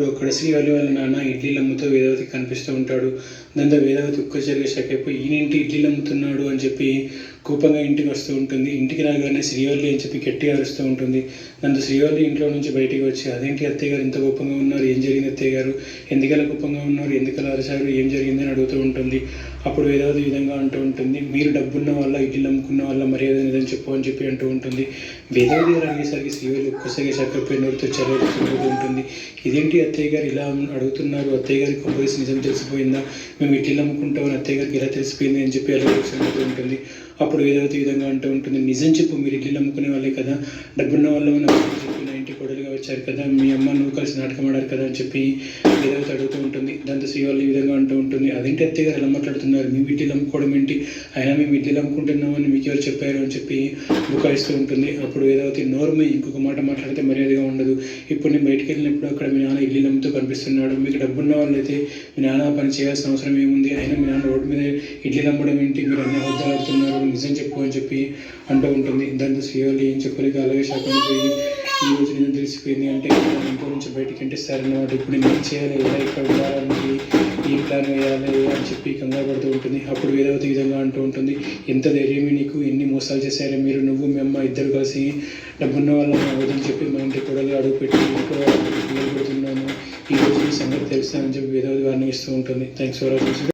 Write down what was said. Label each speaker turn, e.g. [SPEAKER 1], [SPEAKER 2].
[SPEAKER 1] అప్పుడు అక్కడ శ్రీవల్లి వాళ్ళ నాన్న ఇడ్లీలు అమ్ముతూ వేదవతి కనిపిస్తూ ఉంటాడు. దాంతో వేదవతి ఒక్కసారిగా షాక్ అయిపోయి ఈయనేంటి ఇడ్లీలు అమ్ముతున్నాడు అని చెప్పి కోపంగా ఇంటికి వస్తూ ఉంటుంది. ఇంటికి రాగానే శ్రీవల్లి అని చెప్పి గట్టిగా అరుస్తూ ఉంటుంది. దాంతో శ్రీవల్లి ఇంట్లో నుంచి బయటికి వచ్చి అదేంటి అత్తయ్య గారు ఇంత కోపంగా ఉన్నారు, ఏం జరిగింది అత్తయ్య గారు, ఎందుకలా కోపంగా ఉన్నారు, ఎందుకలా అరిచారు, ఏం జరిగిందని అడుగుతూ ఉంటుంది. అప్పుడు వేదవతి ఈ విధంగా అంటూ ఉంటుంది, మీరు డబ్బున్న వల్ల ఇడ్లీలు అమ్ముకున్న వల్ల మర్యాద లేదని చెప్పు అని చెప్పి అంటూ ఉంటుంది. వేదవతి గారు అడిగేసరికి శ్రీవల్లి ఒక్కసారిగా చక్కెరపై నోటితో చల్లబడుతూ ఉంటుంది. ఇదేంటి అత్తయ్య గారు ఇలా అడుగుతున్నారు, అత్తయ్య గారికి కొంపేసి నిజం తెలిసిపోయిందా, మేము ఇడ్లీలు అమ్ముకుంటామని అత్తయ్య గారికి ఎలా తెలిసిపోయింది అని చెప్పి అలా అడుగుతూ ఉంటుంది. అప్పుడు వేదవతి ఈ విధంగా అంటూ ఉంటుంది, నిజం చెప్పు, మీరు ఇడ్లీలు అమ్ముకునే వాళ్ళే కదా, డబ్బున్న వాళ్ళు చెప్పి నా ఇంటి కొడలుగా వచ్చారు కదా, మీ అమ్మ నువ్వు కలిసి నాటకం ఆడారు కదా అని చెప్పి వేదవతి అడుగుతూ ఉంటుంది. దాంతో శ్రీవల్లి ఈ విధంగా అంటూ ఉంటుంది, అదేంటి అత్తయ్య గారు ఎలా మాట్లాడుతున్నారు, మేము ఇడ్లీలు అమ్ముకోవడం ఏంటి, అయినా మేము ఇడ్లీలు అమ్ముకుంటున్నామని మీకు ఎవరు చెప్పారు అని చెప్పి బుకాయిస్తూ ఉంటుంది. అప్పుడు వేదవతి నోరుమై, ఇంకొక మాట మాట్లాడితే మర్యాదగా ఉండదు, ఇప్పుడు నేను బయటికి వెళ్ళినప్పుడు అక్కడ మీ నాన్న ఇడ్లీలు అమ్ముతూ కనిపిస్తున్నాడు, మీకు డబ్బున్న వాళ్ళైతే మీ నాన్న పని చేయాల్సిన అవసరం ఏముంది, అయినా మీ నాన్న రోడ్డు మీద ఇడ్లీలు అమ్మడం ఏంటి, మీరు అన్ని అబద్ధాలు ఆడుతున్నారు, నిజం చెప్పు అని చెప్పి అంటూ ఉంటుంది. దాంతో శ్రీవల్లి ఏం చెప్పలేక అలాగే షాక్ అయిపోయి ఈ రోజు నిజం తెలిసిపోయింది అంటే ఇంట్లో నుంచి బయటికి ఇంటిస్తారన్నమాట, ఇప్పుడు నేను ఏం చేయాలి, ఎలా ఇక్కడ ఉండాలని ఏం ప్లాన్ వేయాలి అని చెప్పి కంగారు పడుతూ ఉంటుంది. అప్పుడు వేదవతి ఈ విధంగా అంటూ ఉంటుంది, ఎంత ధైర్యమే నీకు, ఎన్ని మోసాలు చేశారో మీరు, నువ్వు మీ అమ్మ ఇద్దరు కలిసి డబ్బున్న వాళ్ళని వదిలి చెప్పి మా ఇంటి కొడలు అడుగు పెట్టి ఇంట్లో పిల్లలు పెడుతున్నాను, ఈ రోజు ఈ సంగతి తెలుస్తానని చెప్పి వేదవతి వారిని ఇస్తూ ఉంటుంది. Thanks for watching.